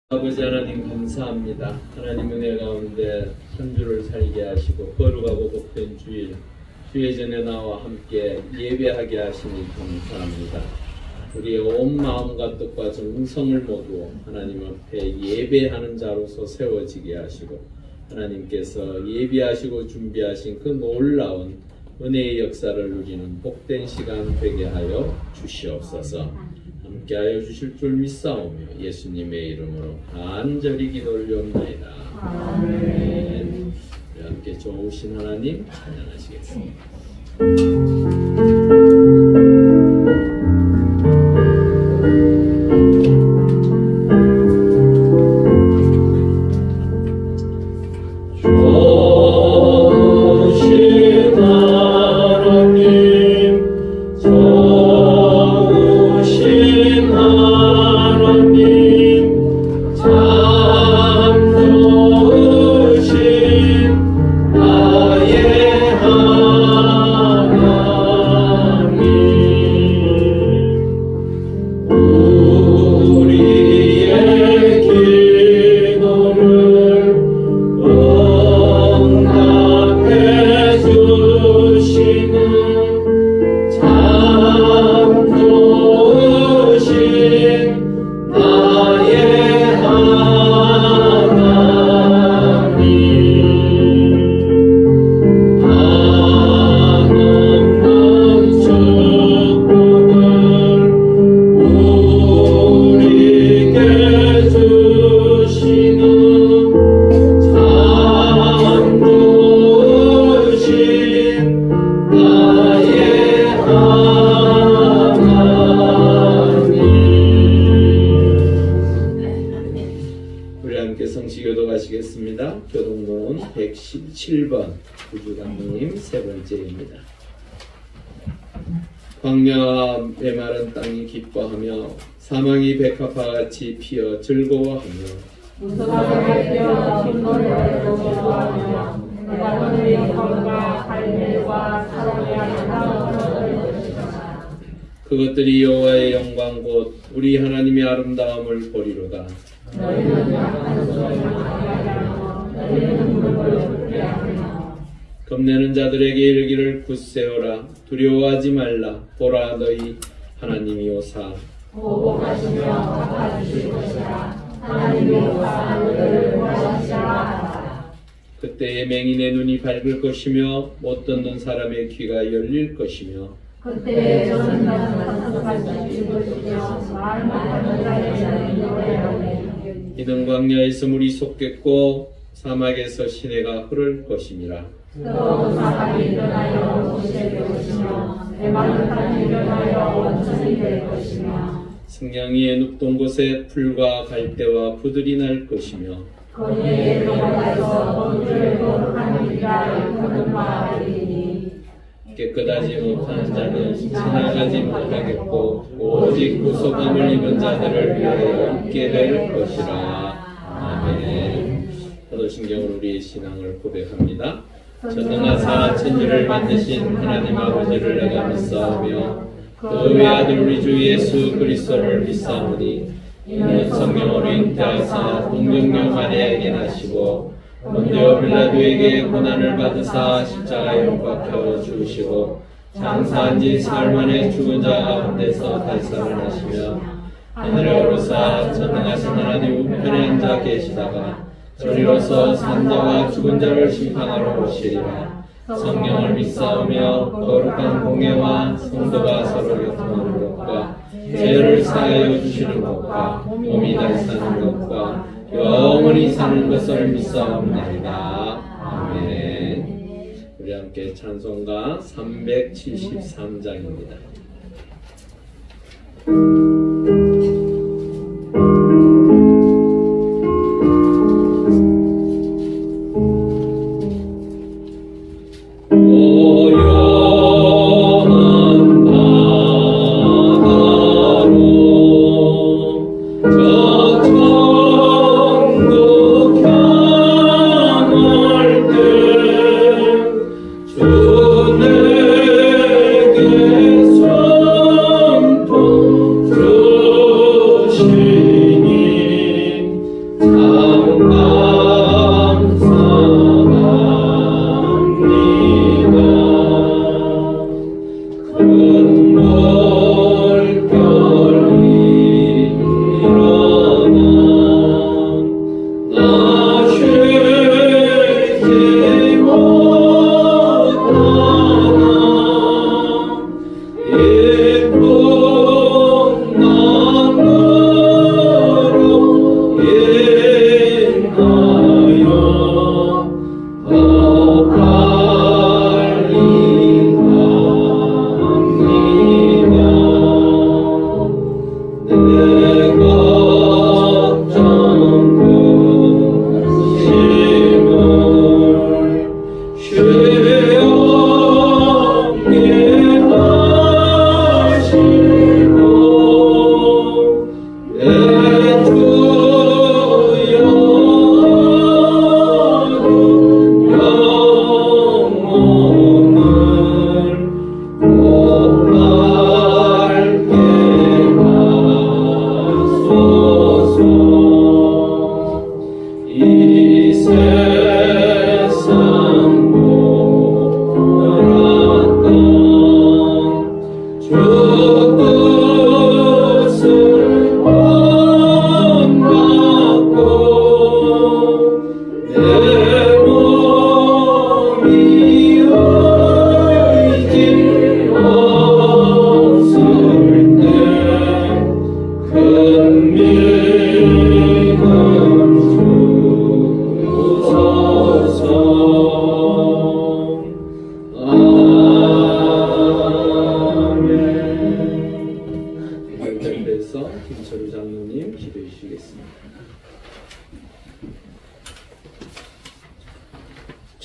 아버지 하나님 감사합니다. 하나님 은혜 가운데 한 주를 살게 하시고 거룩하고 복된 주일 주의 전에 나와 함께 예배하게 하시니 감사합니다. 우리의 온 마음과 뜻과 정성을 모두 하나님 앞에 예배하는 자로서 세워지게 하시고 하나님께서 예비하시고 준비하신 그 놀라운 은혜의 역사를 누리는 복된 시간 되게 하여 주시옵소서. 함께하여 주실 줄 믿사오며 예수님의 이름으로 간절히 기도를 드리옵나이다. 아멘. 우리 함께 좋으신 하나님 찬양하시겠습니다. 교동론 117번 구주감독님 세 번째입니다. 광야와 메마른 땅이 기뻐하며 사망이 백합화같이 피어 즐거워하며 무성하게 되어 흰노래로 즐거워하며 내가 너희의 검과 갈매와 사람의 아름다움을 것이다. 그것들이 여호와의 영광 곧 우리 하나님의 아름다움을 보리로다. 너희는 약한 소리를 하게 하며 너희는 무릎을 꿇게 하며 겁내는 자들에게 이르기를 굳세어라 두려워하지 말라 보라 너희 하나님이 오사 보복하시며 갚아주실 것이라. 하나님이 오사 너희를 구하시리라 하라. 그때에 맹인의 눈이 밝을 것이며 못 듣는 사람의 귀가 열릴 것이며 그때 저는 산소할 주실 것이며 말 못하는 자에게는 노래하네. 이는 광야에서 물이 솟겠고 사막에서 시내가 흐를 것임이라. 뜨거운 사막이 일어나여 도시가 될 것이며 메마른 땅이 일어나여 원천이 될 것이며 승냥이의 눕던 곳에 풀과 갈대와 부들이 날 것이며 거기에 들어가서 본주를 거룩한 이가 일컫는 바가 되리니 깨끗하지 못하는 자는 지나가지 못하겠고 오직 구속함을 입은 자들을 위하여 있게 될 것이라. 아멘. 사도신경으로 우리의 신앙을 고백합니다. 전능하사 천지를 만드신 하나님 아버지를 내가 믿사오며 그 외아들 우리 주 예수 그리스도를 믿사오니 이는 성령으로 잉태하사 동정녀 마리아에게 나시고 본디오 빌라도에게 고난을 받으사 십자가에 못 박혀 죽으시고 장사한 지 사흘 만에 죽은 자 가운데서 다시 살아나시며 하늘에 오르사 전능하신 하나님 우편에 앉아 계시다가 저리로서 산자와 죽은 자를 심판하러 오시리라. 성령을 믿사오며 거룩한 공예와 성도가 서로 교통하는 것과 죄를 사하여 주시는 것과 몸이 다시 사는 것과 영원히 사는 것을 믿사옵나이다. 아멘. 우리 함께 찬송가 373장입니다. 주 내게 선포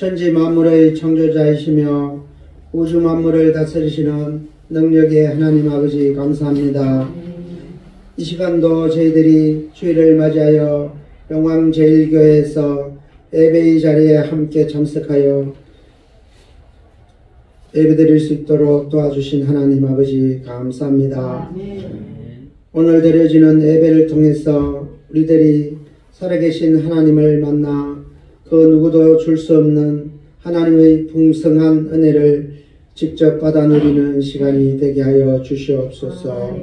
천지 만물의 창조자이시며 우주 만물을 다스리시는 능력의 하나님 아버지 감사합니다. 이 시간도 저희들이 주일을 맞이하여 영광제일교회에서 예배의 자리에 함께 참석하여 예배드릴 수 있도록 도와주신 하나님 아버지 감사합니다. 오늘 드려지는 예배를 통해서 우리들이 살아계신 하나님을 만나 그 누구도 줄 수 없는 하나님의 풍성한 은혜를 직접 받아 누리는 시간이 되게 하여 주시옵소서.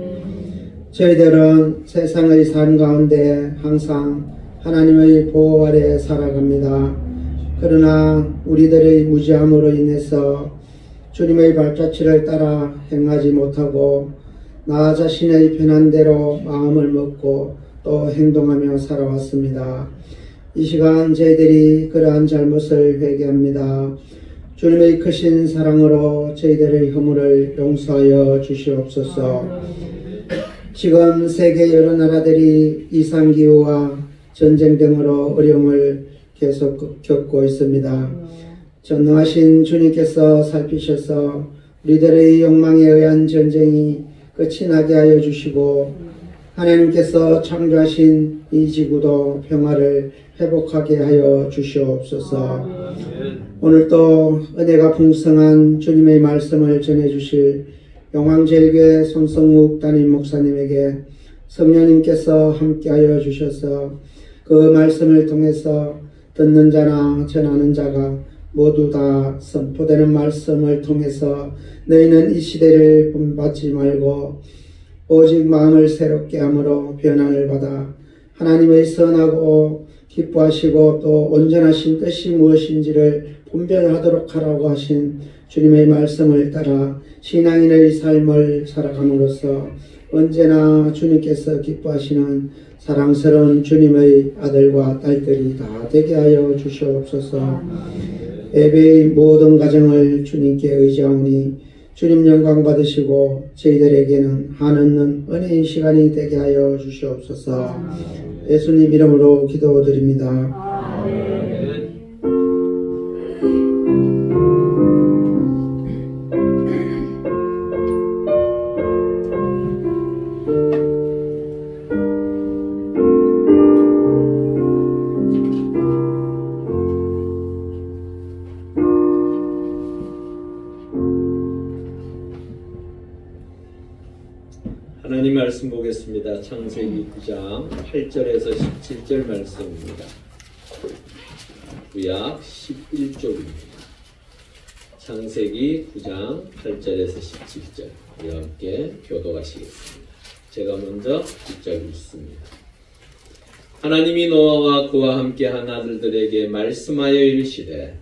저희들은 세상의 삶 가운데 항상 하나님의 보호 아래 살아갑니다. 그러나 우리들의 무지함으로 인해서 주님의 발자취를 따라 행하지 못하고 나 자신의 편한 대로 마음을 먹고 또 행동하며 살아왔습니다. 이 시간 저희들이 그러한 잘못을 회개합니다. 주님의 크신 사랑으로 저희들의 허물을 용서하여 주시옵소서. 지금 세계 여러 나라들이 이상기후와 전쟁 등으로 어려움을 계속 겪고 있습니다. 전능하신 주님께서 살피셔서 우리들의 욕망에 의한 전쟁이 끝이 나게 하여 주시고 하나님께서 창조하신 이 지구도 평화를 회복하게 하여 주시옵소서. 오늘도 은혜가 풍성한 주님의 말씀을 전해주실 영광제일교회 손성묵 담임 목사님에게 성령님께서 함께하여 주셔서 그 말씀을 통해서 듣는 자나 전하는 자가 모두 다 선포되는 말씀을 통해서 너희는 이 시대를 본받지 말고 오직 마음을 새롭게 함으로 변화를 받아 하나님의 선하고 기뻐하시고 또 온전하신 뜻이 무엇인지를 분별하도록 하라고 하신 주님의 말씀을 따라 신앙인의 삶을 살아감으로써 언제나 주님께서 기뻐하시는 사랑스러운 주님의 아들과 딸들이 다 되게 하여 주시옵소서. 예배의 모든 가정을 주님께 의지하오니 주님 영광 받으시고 저희들에게는 한없는 은혜의 시간이 되게 하여 주시옵소서. 예수님 이름으로 기도드립니다. 하나님 말씀 보겠습니다. 창세기 9장 8절에서 17절 말씀입니다. 구약 11쪽입니다. 창세기 9장 8절에서 17절 우리 함께 교독하시겠습니다. 제가 먼저 직접 읽습니다. 하나님이 노아와 그와 함께한 아들들에게 말씀하여 이르시되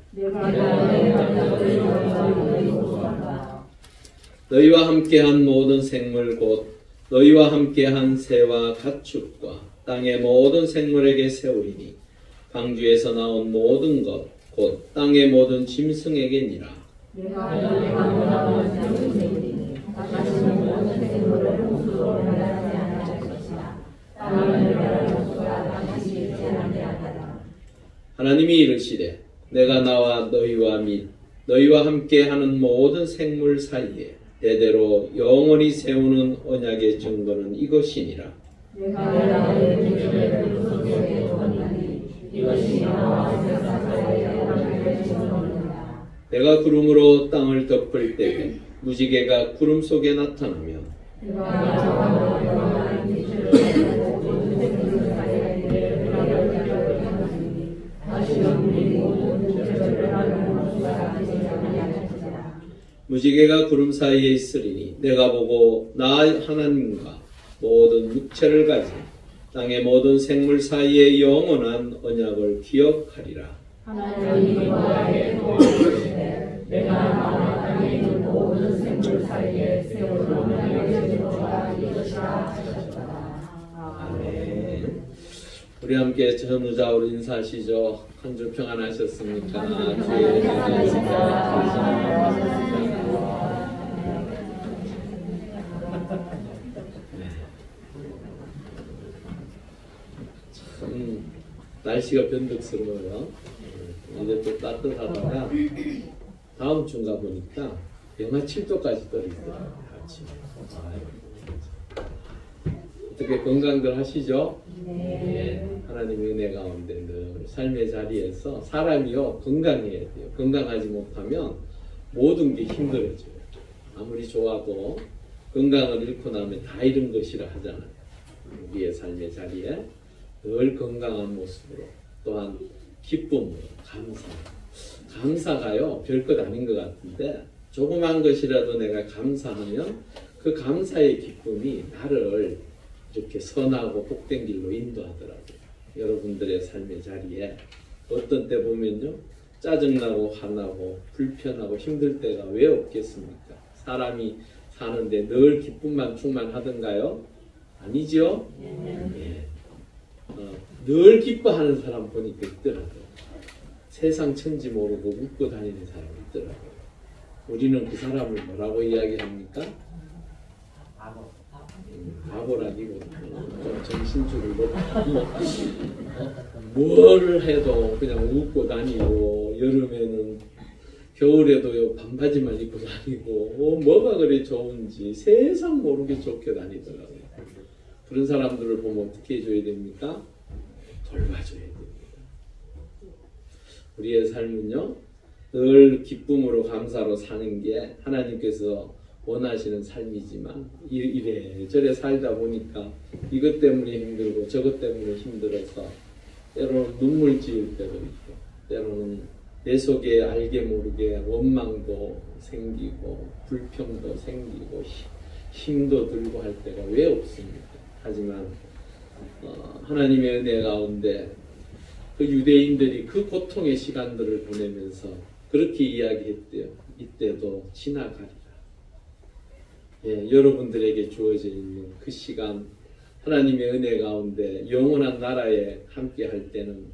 너희와 함께한 모든 생물 곧 너희와 함께한 새와 가축과 땅의 모든 생물에게 세우리니 방주에서 나온 모든 것 곧 땅의 모든 짐승에게니라. 하나님이 이르시되 내가 나와 너희와 및 너희와 함께하는 모든 생물 사이에 대대로 영원히 세우는 언약의 증거는 이것이니라. 내가 구름으로 땅을 덮을 때에 무지개가 구름 속에 나타나면 무지개가 구름 사이에 있으리니 내가 보고 나 하나님과 모든 육체를 가진 땅의 모든 생물 사이의 영원한 언약을 기억하리라. 하나님이 노아에게 도와주시되 내가 나와 땅에 있는 모든 생물 사이에 세우는 언약의 증거가 이것이라 하셨다. 아멘. 우리 함께 전우자으로 인사하시죠. 한 주 평안하셨습니까? 주의 은혜가 참 날씨가 변덕스러워요. 이제 또 따뜻하다가 다음 주인가 보니까 영하 7도까지 떨어지더라고요. 아침에. 어떻게 건강들 하시죠? 네. 하나님의 은혜 가운데 늘 삶의 자리에서 사람이요 건강해야 돼요. 건강하지 못하면 모든 게 힘들어져요. 아무리 좋아도 건강을 잃고 나면 다 잃은 것이라 하잖아요. 우리의 삶의 자리에 늘 건강한 모습으로 또한 기쁨으로 감사가요 별것 아닌 것 같은데 조그만 것이라도 내가 감사하면 그 감사의 기쁨이 나를 이렇게 선하고 복된 길로 인도하더라고요. 여러분들의 삶의 자리에 어떤 때 보면요 짜증나고 화나고 불편하고 힘들 때가 왜 없겠습니까? 사람이 사는데 늘 기쁨만 충만하던가요? 아니죠? 네. 늘 기뻐하는 사람 보니까 있더라고요. 세상 천지 모르고 웃고 다니는 사람이 있더라고요. 우리는 그 사람을 뭐라고 이야기합니까? 바보라기보다는 좀 정신줄을 놓고 뭘 해도 그냥 웃고 다니고 여름에는 겨울에도 반바지만 입고 다니고 뭐가 그리 좋은지 세상 모르게 좋게 다니더라고요. 그런 사람들을 보면 어떻게 해줘야 됩니까? 돌봐줘야 됩니다. 우리의 삶은요 늘 기쁨으로 감사로 사는 게 하나님께서 원하시는 삶이지만 이래저래 살다 보니까 이것 때문에 힘들고 저것 때문에 힘들어서 때로는 눈물 지을 때도 있고 때로는 내 속에 알게 모르게 원망도 생기고 불평도 생기고 힘도 들고 할 때가 왜 없습니까? 하지만 하나님의 은혜 가운데 그 유대인들이 그 고통의 시간들을 보내면서 그렇게 이야기했대요. 이때도 지나가리라. 예, 여러분들에게 주어져 있는 그 시간 하나님의 은혜 가운데 영원한 나라에 함께 할 때는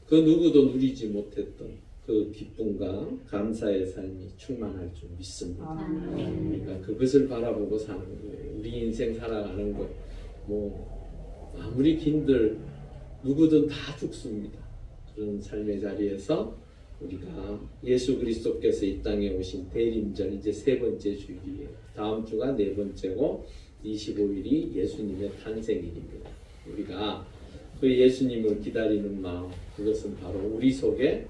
그 누구도 누리지 못했던 그 기쁨과 감사의 삶이 충만할 줄 믿습니다. 그러니까 그것을 바라보고 사는 거예요. 우리 인생 살아가는 것 뭐 아무리 긴들 누구든 다 죽습니다. 그런 삶의 자리에서 우리가 예수 그리스도께서 이 땅에 오신 대림절 이제 세 번째 주일이에요. 다음 주가 네 번째고 25일이 예수님의 탄생일입니다. 우리가 그 예수님을 기다리는 마음 그것은 바로 우리 속에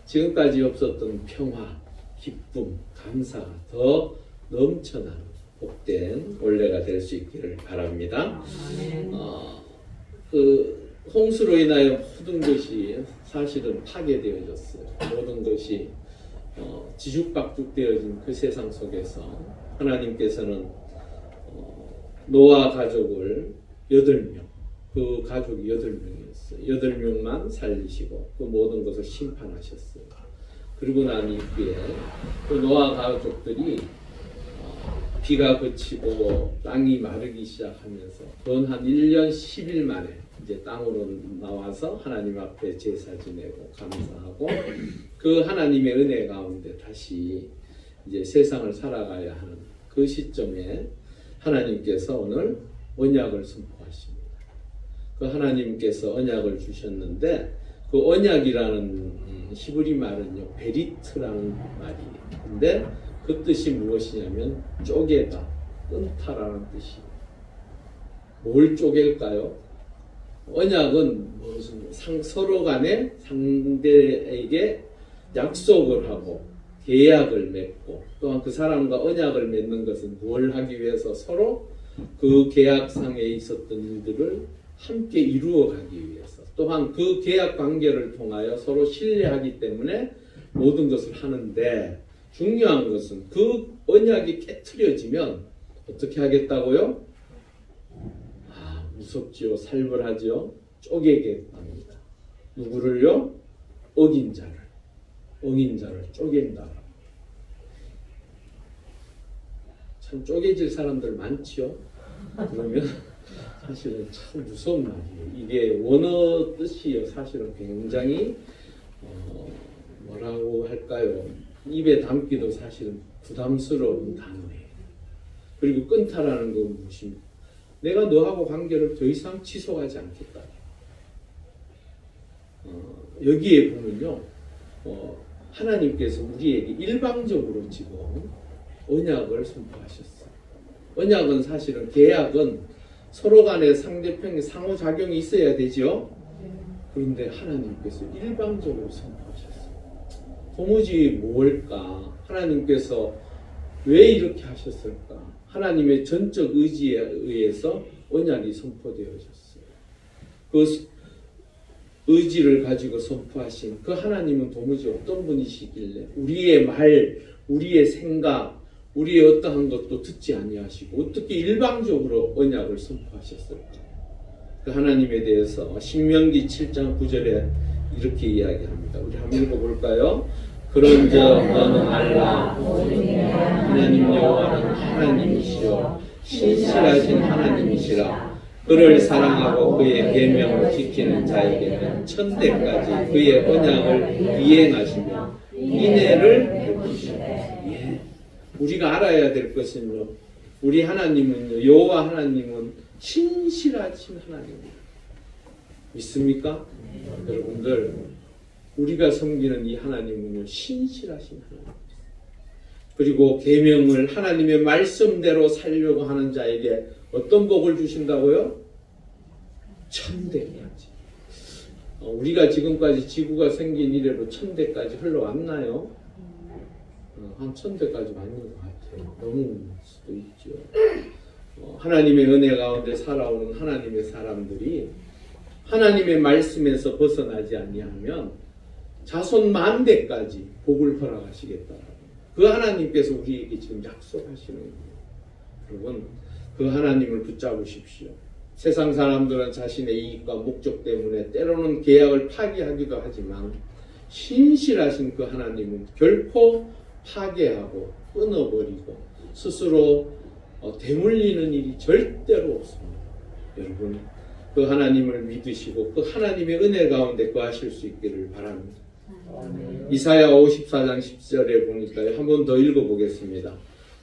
지금까지 없었던 평화, 기쁨, 감사가 더 넘쳐나는 복된 올해가 될 수 있기를 바랍니다. 그 홍수로 인하여 모든 것이 사실은 파괴되어졌어요. 모든 것이 지죽박죽되어진 그 세상 속에서 하나님께서는 노아 가족을 8명, 그 가족이 8명이었어요. 8명만 살리시고 그 모든 것을 심판하셨어요. 그리고 난 이후에 그 노아 가족들이 비가 그치고 땅이 마르기 시작하면서 건 한 1년 10일 만에 이제 땅으로 나와서 하나님 앞에 제사 지내고 감사하고 그 하나님의 은혜 가운데 다시 이제 세상을 살아가야 하는 그 시점에 하나님께서 오늘 언약을 선포하십니다. 그 하나님께서 언약을 주셨는데 그 언약이라는 히브리 말은요 베리트라는 말이에요. 근데 그 뜻이 무엇이냐면 쪼개다, 끊다라는 뜻이에요. 뭘 쪼갤까요? 언약은 무슨 서로 간에 상대에게 약속을 하고 계약을 맺고 또한 그 사람과 언약을 맺는 것은 뭘 하기 위해서 서로 그 계약상에 있었던 일들을 함께 이루어가기 위해서 또한 그 계약 관계를 통하여 서로 신뢰하기 때문에 모든 것을 하는데 중요한 것은 그 언약이 깨트려지면 어떻게 하겠다고요? 무섭지요. 살벌하지요. 쪼개겠답니다. 누구를요? 어긴 자를 쪼갠다. 참 쪼개질 사람들 많지요. 그러면 사실은 참 무서운 말이에요. 이게 원어 뜻이요. 사실은 굉장히 뭐라고 할까요? 입에 담기도 사실은 부담스러운 단어예요. 그리고 끊다라는 건 무엇입니까? 내가 너하고 관계를 더 이상 지속하지 않겠다. 여기에 보면요, 하나님께서 우리에게 일방적으로 지금 언약을 선포하셨어요. 언약은 사실은 계약은 서로 간에 상대편의 상호작용이 있어야 되죠. 그런데 하나님께서 일방적으로 선포하셨어요. 도무지 뭘까? 하나님께서 왜 이렇게 하셨을까? 하나님의 전적 의지에 의해서 언약이 선포되어졌어요. 그 의지를 가지고 선포하신 그 하나님은 도무지 어떤 분이시길래 우리의 말, 우리의 생각, 우리의 어떠한 것도 듣지 아니하시고 어떻게 일방적으로 언약을 선포하셨을까? 그 하나님에 대해서 신명기 7장 9절에 이렇게 이야기합니다. 우리 한번 읽어볼까요? 그런즉 너는 알라 하나님 여호와는 하나님이시요 신실하신 하나님이시라. 그를 사랑하고 그의 계명을 지키는 자에게는 천대까지 그의 언약을 이행하시며 인애를 베푸시되. 우리가 알아야 될 것은요, 우리 하나님은요, 여호와 하나님은 신실하신 하나님입니다. 믿습니까? 여러분들, 우리가 섬기는 이 하나님은요, 신실하신 하나님. 그리고 계명을 하나님의 말씀대로 살려고 하는 자에게 어떤 복을 주신다고요? 천대까지. 우리가 지금까지 지구가 생긴 이래로 천대까지 흘러왔나요? 한 천대까지 맞는 것 같아요. 넘을 수도 있죠. 하나님의 은혜 가운데 살아오는 하나님의 사람들이 하나님의 말씀에서 벗어나지 아니하면 자손 만대까지 복을 허락하시겠다. 그 하나님께서 우리에게 지금 약속하시는 거예요. 여러분, 그 하나님을 붙잡으십시오. 세상 사람들은 자신의 이익과 목적 때문에 때로는 계약을 파기하기도 하지만 신실하신 그 하나님은 결코 파괴하고 끊어버리고 스스로 대물리는 일이 절대로 없습니다. 여러분, 그 하나님을 믿으시고 그 하나님의 은혜 가운데 거하실 수 있기를 바랍니다. 이사야 54장 10절에 보니까요, 한 번 더 읽어보겠습니다.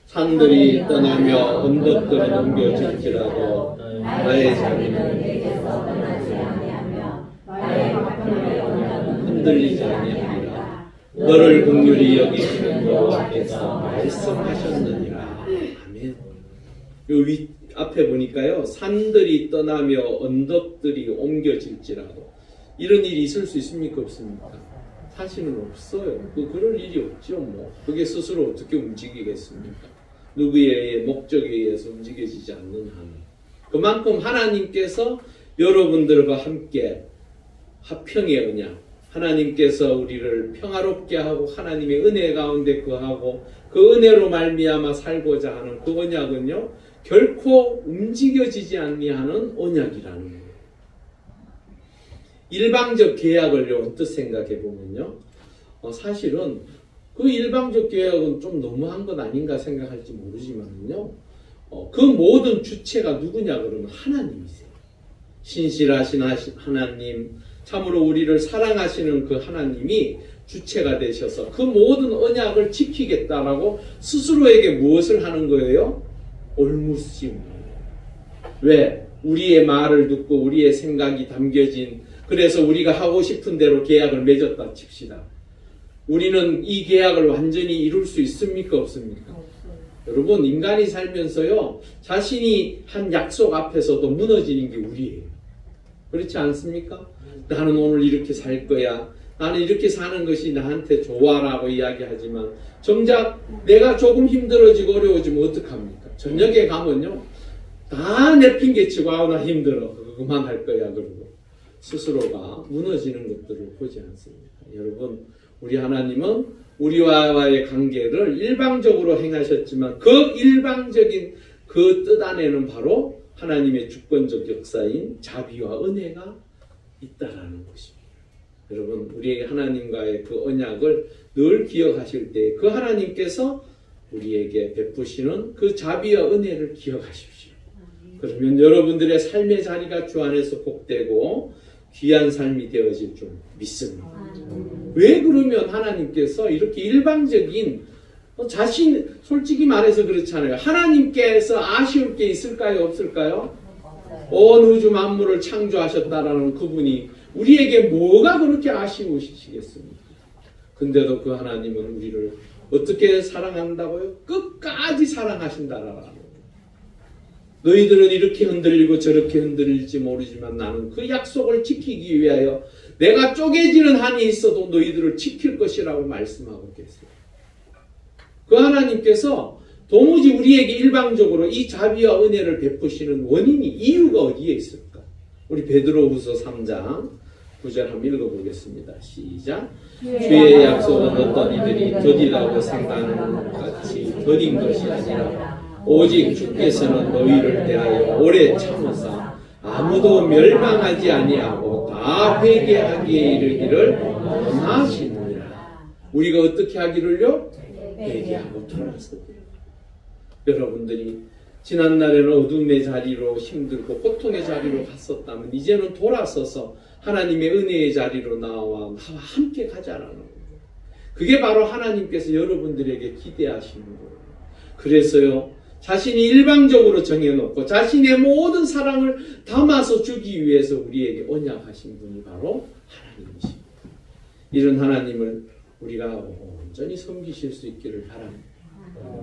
산들이 떠나며 언덕들은 옮겨질지라도 나의 자비는 내게서 떠나지 아니하며 나의 화평의 언약은 흔들리지 아니하리라. 너를 긍휼히 여기시는 여호와께서 말씀하셨느니라. 아멘. 요 앞에 보니까요, 산들이 떠나며 언덕들이 옮겨질지라도 이런 일이 있을 수 있습니까? 없습니까? 사실은 없어요. 그럴 일이 없죠. 뭐 그게 스스로 어떻게 움직이겠습니까? 누구의 목적에 의해서 움직여지지 않는 한. 그만큼 하나님께서 여러분들과 함께 화평의 언약, 하나님께서 우리를 평화롭게 하고 하나님의 은혜 가운데 거하고 그 은혜로 말미암아 살고자 하는 그 언약은요, 결코 움직여지지 아니하는 언약이라는 거예요. 일방적 계약을 언뜻 생각해 보면요, 사실은 그 일방적 계약은 좀 너무한 것 아닌가 생각할지 모르지만요, 그 모든 주체가 누구냐 그러면 하나님이세요. 신실하신 하나님, 참으로 우리를 사랑하시는 그 하나님이 주체가 되셔서 그 모든 언약을 지키겠다라고 스스로에게 무엇을 하는 거예요? 올무심을. 왜? 우리의 말을 듣고 우리의 생각이 담겨진, 그래서 우리가 하고 싶은 대로 계약을 맺었다 칩시다. 우리는 이 계약을 완전히 이룰 수 있습니까? 없습니까? 여러분, 인간이 살면서요, 자신이 한 약속 앞에서도 무너지는 게 우리예요. 그렇지 않습니까? 나는 오늘 이렇게 살 거야. 나는 이렇게 사는 것이 나한테 좋아라고 이야기하지만 정작 내가 조금 힘들어지고 어려워지면 어떡합니까? 저녁에 가면요, 다 내 핑계치고 아우 나 힘들어. 그만할 거야. 그러고 스스로가 무너지는 것들을 보지 않습니다. 여러분, 우리 하나님은 우리와의 관계를 일방적으로 행하셨지만 그 일방적인 그 뜻 안에는 바로 하나님의 주권적 역사인 자비와 은혜가 있다라는 것입니다. 여러분, 우리에게 하나님과의 그 언약을 늘 기억하실 때 그 하나님께서 우리에게 베푸시는 그 자비와 은혜를 기억하십시오. 그러면 여러분들의 삶의 자리가 주 안에서 복되고 귀한 삶이 되어질 줄 믿습니다. 왜 그러면 하나님께서 이렇게 일방적인, 자신, 솔직히 말해서 그렇잖아요. 하나님께서 아쉬울 게 있을까요? 없을까요? 온 우주 만물을 창조하셨다라는 그분이 우리에게 뭐가 그렇게 아쉬우시겠습니까? 근데도 그 하나님은 우리를 어떻게 사랑한다고요? 끝까지 사랑하신다라는 거예요. 너희들은 이렇게 흔들리고 저렇게 흔들릴지 모르지만 나는 그 약속을 지키기 위하여 내가 쪼개지는 한이 있어도 너희들을 지킬 것이라고 말씀하고 계세요. 그 하나님께서 도무지 우리에게 일방적으로 이 자비와 은혜를 베푸시는 원인이, 이유가 어디에 있을까? 우리 베드로후서 3장 9절 한번 읽어보겠습니다. 시작. 주의 약속은 어떤 이들이 더디다고 생각하는 것 같이 더딘 것이 아니라 오직 주께서는 너희를 대하여 오래 참으사 아무도 멸망하지 아니하고 다 회개하기에 이르기를 원하시느니라. 우리가 어떻게 하기를요? 회개하고 돌아서요. 여러분들이 지난날에는 어둠의 자리로 힘들고 고통의 자리로 갔었다면 이제는 돌아서서 하나님의 은혜의 자리로 나와 함께 가자라는 거예요. 그게 바로 하나님께서 여러분들에게 기대하시는 거예요. 그래서요, 자신이 일방적으로 정해놓고 자신의 모든 사랑을 담아서 주기 위해서 우리에게 언약하신 분이 바로 하나님이십니다. 이런 하나님을 우리가 온전히 섬기실 수 있기를 바랍니다.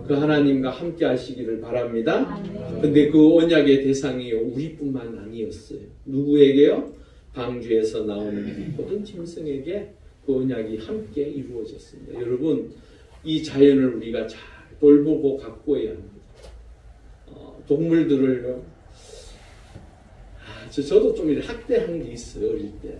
그 하나님과 함께 하시기를 바랍니다. 근데 그 언약의 대상이 우리뿐만 아니었어요. 누구에게요? 방주에서 나오는 모든 짐승에게 그 언약이 함께 이루어졌습니다. 여러분, 이 자연을 우리가 잘 돌보고 가꾸어야 합니다. 동물들을요, 저도 좀 이렇게 학대한 게 있어요, 어릴 때.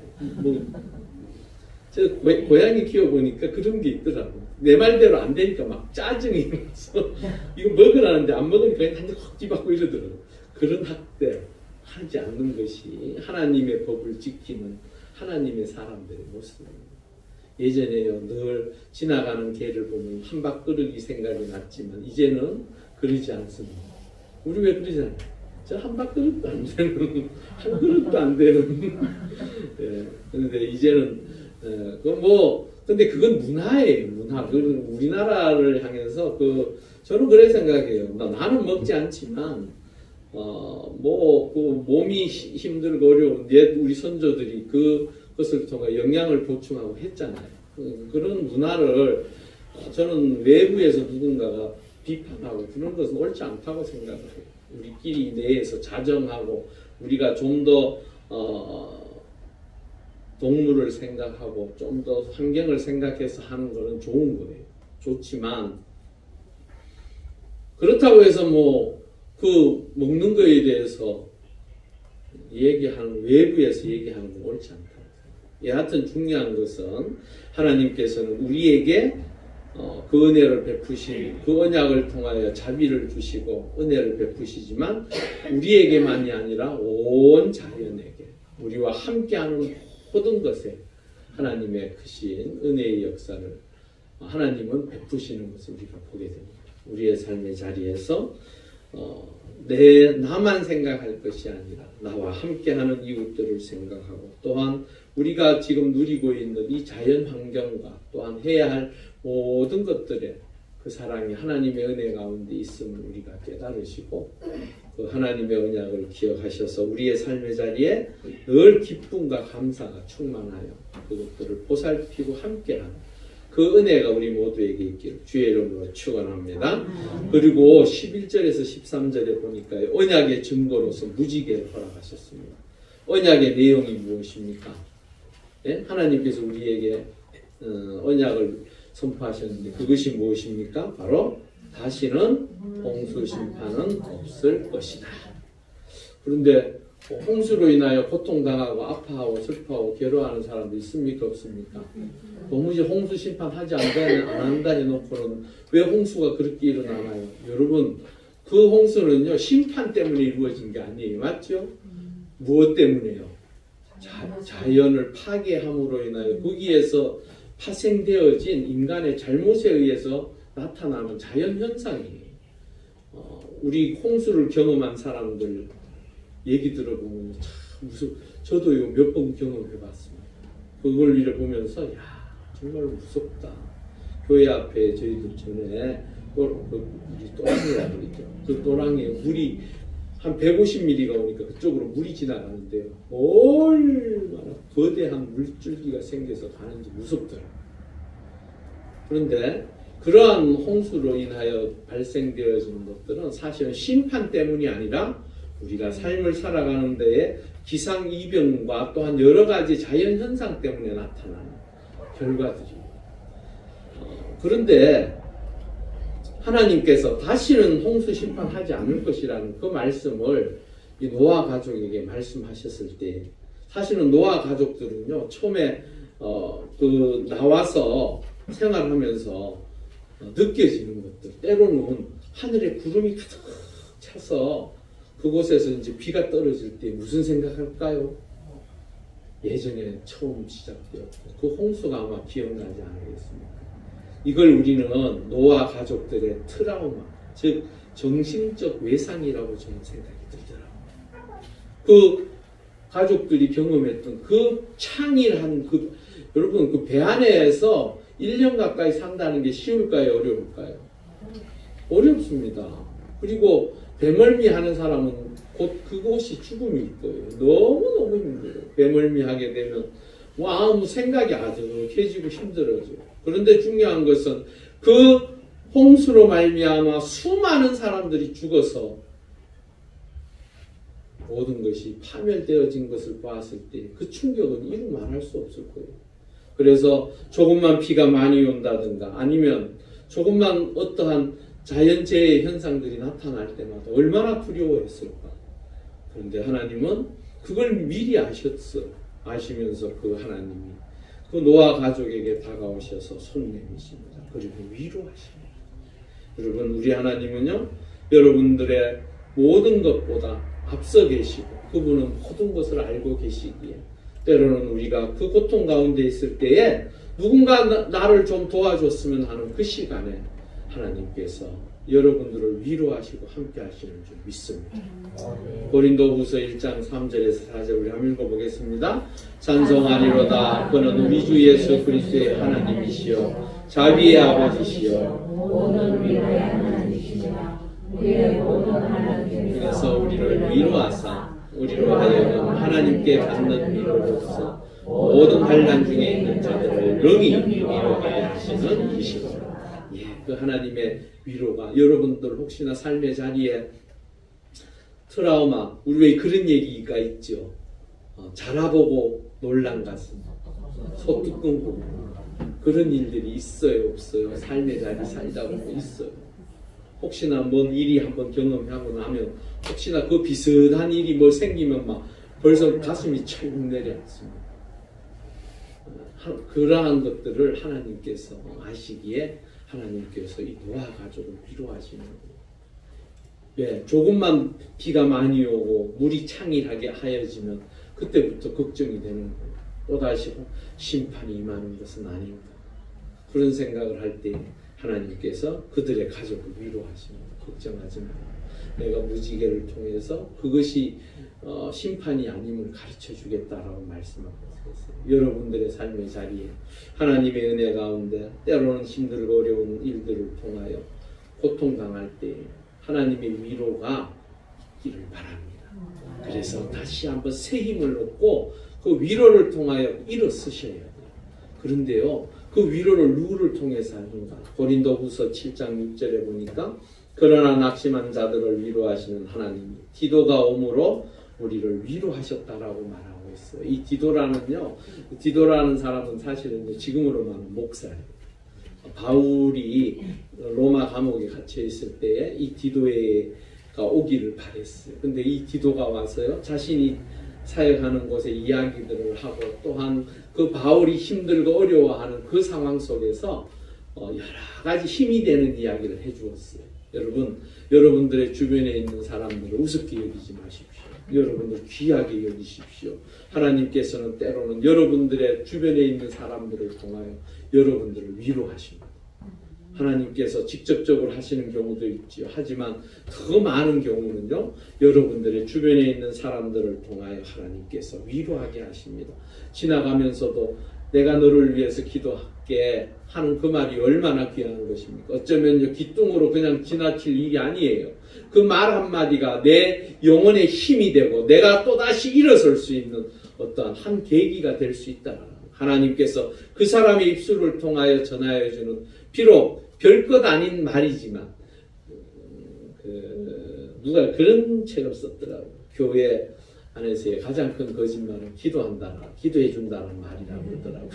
저 고양이 키워보니까 그런 게 있더라고. 내 말대로 안 되니까 막 짜증이 나서 이거 먹으라는데 안 먹으니까 한대 콕 집어갖고 이러더라고. 그런 학대 하지 않는 것이 하나님의 법을 지키는 하나님의 사람들의 모습입니다. 예전에요, 늘 지나가는 개를 보면 한박그릇이 생각이 났지만 이제는 그러지 않습니다. 우리 왜 그러지 않아요? 저 한박그릇도 안 되는, 한 그릇도 안 되는. 예, 그런데 이제는 근데 그건 문화예요, 문화. 그건 우리나라를 향해서 저는 그래 생각해요. 나는 먹지 않지만, 몸이 힘들고 어려운 우리 선조들이 그것을 통해 영양을 보충하고 했잖아요. 그런 문화를 저는 외부에서 누군가가 비판하고 그런 것은 옳지 않다고 생각해요. 우리끼리 내에서 자정하고 우리가 좀 더 동물을 생각하고 좀 더 환경을 생각해서 하는 것은 좋은 거예요. 좋지만 그렇다고 해서 먹는 거에 대해서 외부에서 얘기하는 건 옳지 않다. 여하튼 중요한 것은 하나님께서는 우리에게 그 은혜를 베푸신 그 언약을 통하여 자비를 주시고 은혜를 베푸시지만 우리에게만이 아니라 온 자연에게 우리와 함께하는 모든 것에 하나님의 크신 은혜의 역사를 하나님은 베푸시는 것을 우리가 보게 됩니다. 우리의 삶의 자리에서 나만 생각할 것이 아니라 나와 함께하는 이웃들을 생각하고 또한 우리가 지금 누리고 있는 이 자연 환경과 또한 해야 할 모든 것들에 그 사랑이 하나님의 은혜 가운데 있음을 우리가 깨달으시고 그 하나님의 언약을 기억하셔서 우리의 삶의 자리에 늘 기쁨과 감사가 충만하여 그것들을 보살피고 함께하는 그 은혜가 우리 모두에게 있기를 주의 이름으로 축원합니다. 그리고 11절에서 13절에 보니까 언약의 증거로서 무지개를 허락하셨습니다. 언약의 내용이 무엇입니까? 예? 하나님께서 우리에게 언약을 선포하셨는데 그것이 무엇입니까? 바로 다시는 홍수 심판은 없을 것이다. 그런데 홍수로 인하여 고통당하고 아파하고 슬퍼하고 괴로워하는 사람도 있습니까? 없습니까? 도무지 홍수 심판하지 안 한다니 놓고는 왜 홍수가 그렇게 일어나나요? 여러분, 그 홍수는요 심판 때문에 이루어진 게 아니에요. 맞죠? 무엇 때문에요? 자연을 파괴함으로 인하여 거기에서 파생되어진 인간의 잘못에 의해서 나타나는 자연현상이에요. 우리 홍수를 경험한 사람들 얘기 들어보면 참 저도 이거 몇 번 경험해봤습니다. 그걸 이래 보면서 정말 무섭다. 교회 앞에 저희들 전에 우리 또랑이라고 그러죠. 그 또랑이에 물이 한 150mm가 오니까 그쪽으로 물이 지나가는데요. 얼마나 거대한 물줄기가 생겨서 가는지 무섭더라고요. 그런데 그러한 홍수로 인하여 발생되어지는 것들은 사실은 심판 때문이 아니라 우리가 삶을 살아가는 데에 기상이변과 또한 여러 가지 자연현상 때문에 나타나는 결과들입니다. 그런데 하나님께서 다시는 홍수 심판하지 않을 것이라는 그 말씀을 이 노아 가족에게 말씀하셨을 때 사실은 노아 가족들은요 처음에 그 나와서 생활하면서 느껴지는 것들 때로는 하늘에 구름이 가득 차서 그곳에서 이제 비가 떨어질 때 무슨 생각할까요? 예전에 처음 시작되었고 그 홍수가 아마 기억나지 않겠습니까? 이걸 우리는 노아 가족들의 트라우마, 즉 정신적 외상이라고 저는 생각이 들더라고요. 그 가족들이 경험했던 그 창일한 여러분 그 배 안에서 1년 가까이 산다는 게 쉬울까요? 어려울까요? 어렵습니다. 그리고 배멀미 하는 사람은 곧 그곳이 죽음일 거예요. 너무너무 힘들어요. 배멀미 하게 되면 아무 생각이 아득해지고 힘들어져요. 그런데 중요한 것은 그 홍수로 말미암아 수많은 사람들이 죽어서 모든 것이 파멸되어진 것을 봤을 때 그 충격은 이루 말할 수 없을 거예요. 그래서 조금만 비가 많이 온다든가 아니면 조금만 어떠한 자연재해 현상들이 나타날 때마다 얼마나 두려워했을까. 그런데 하나님은 그걸 미리 아셨어. 아시면서 그 하나님이 그 노아 가족에게 다가오셔서 손 내미십니다. 그리고 위로하십니다. 여러분 우리 하나님은요 여러분들의 모든 것보다 앞서 계시고 그분은 모든 것을 알고 계시기에 때로는 우리가 그 고통 가운데 있을 때에 누군가 나를 좀 도와줬으면 하는 그 시간에 하나님께서 여러분들을 위로하시고 함께 하시는 줄 믿습니다. 고린도후서 1장 3절에서 4절 우리 한번 읽어보겠습니다. 찬송하리로다. 그는 우리 주 예수 그리스도의 하나님이시여 자비의 아버지시여 모든 위로의 하나님이시여 우리의 모든 하나님 그래서 우리를 위로하사 우리로 하여금 하나님께 받는 위로로서 모든 환난 중에 있는 자들을 능히 위로하게 하시는 이시로다. 그 하나님의 위로가 여러분들 혹시나 삶의 자리에 트라우마 우리 왜 그런 얘기가 있죠. 자라보고 놀란 가슴 소뚜껑 보고 그런 일들이 있어요 없어요? 삶의 자리 살다 보면 있어요. 혹시나 뭔 일이 한번 경험하고 나면 혹시나 그 비슷한 일이 뭐 생기면 막 벌써 가슴이 철 내려앉습니다. 그러한 것들을 하나님께서 아시기에 하나님께서 이 노아 가족을 위로하시는 거예요. 예, 조금만 비가 많이 오고 물이 창일하게 하여지면 그때부터 걱정이 되는 거예요. 또다시 심판이 임하는 것은 아닌가. 그런 생각을 할 때 하나님께서 그들의 가족을 위로하십니다. 걱정하지 마라. 내가 무지개를 통해서 그것이 심판이 아님을 가르쳐 주겠다라고 말씀하고 있어요. 여러분들의 삶의 자리에 하나님의 은혜 가운데 때로는 힘들고 어려운 일들을 통하여 고통당할 때 하나님의 위로가 있기를 바랍니다. 그래서 다시 한번 새 힘을 얻고 그 위로를 통하여 일어서셔야 돼요. 그런데요 그 위로를 누구를 통해서 하는가? 고린도후서 7장 6절에 보니까 그러나 낙심한 자들을 위로하시는 하나님이 디도가 오므로 우리를 위로하셨다라고 말하고 있어요. 이 디도라는 사람은 사실은 지금으로 말하면 목사예요. 바울이 로마 감옥에 갇혀 있을 때에 이 디도가 오기를 바랬어요. 근데 이 디도가 와서요 자신이 사역하는 곳에 이야기들을 하고 또한 그 바울이 힘들고 어려워하는 그 상황 속에서 여러 가지 힘이 되는 이야기를 해주었어요. 여러분들의 주변에 있는 사람들을 우습게 여기지 마십시오. 여러분들 귀하게 여기십시오. 하나님께서는 때로는 여러분들의 주변에 있는 사람들을 통하여 여러분들을 위로하십니다. 하나님께서 직접적으로 하시는 경우도 있지요. 하지만 더 많은 경우는요. 여러분들의 주변에 있는 사람들을 통하여 하나님께서 위로하게 하십니다. 지나가면서도 내가 너를 위해서 위로받게 하는 그 말이 얼마나 귀한 것입니까? 어쩌면요, 기뚱으로 그냥 지나칠 일이 아니에요. 그 말 한마디가 내 영혼의 힘이 되고 내가 또다시 일어설 수 있는 어떠한 한 계기가 될 수 있다. 하나님께서 그 사람의 입술을 통하여 전하여 주는, 비록 별것 아닌 말이지만, 누가 그런 책을 썼더라고요. 교회 안에서의 가장 큰 거짓말은 기도해 준다는 말이라고 그러더라고요.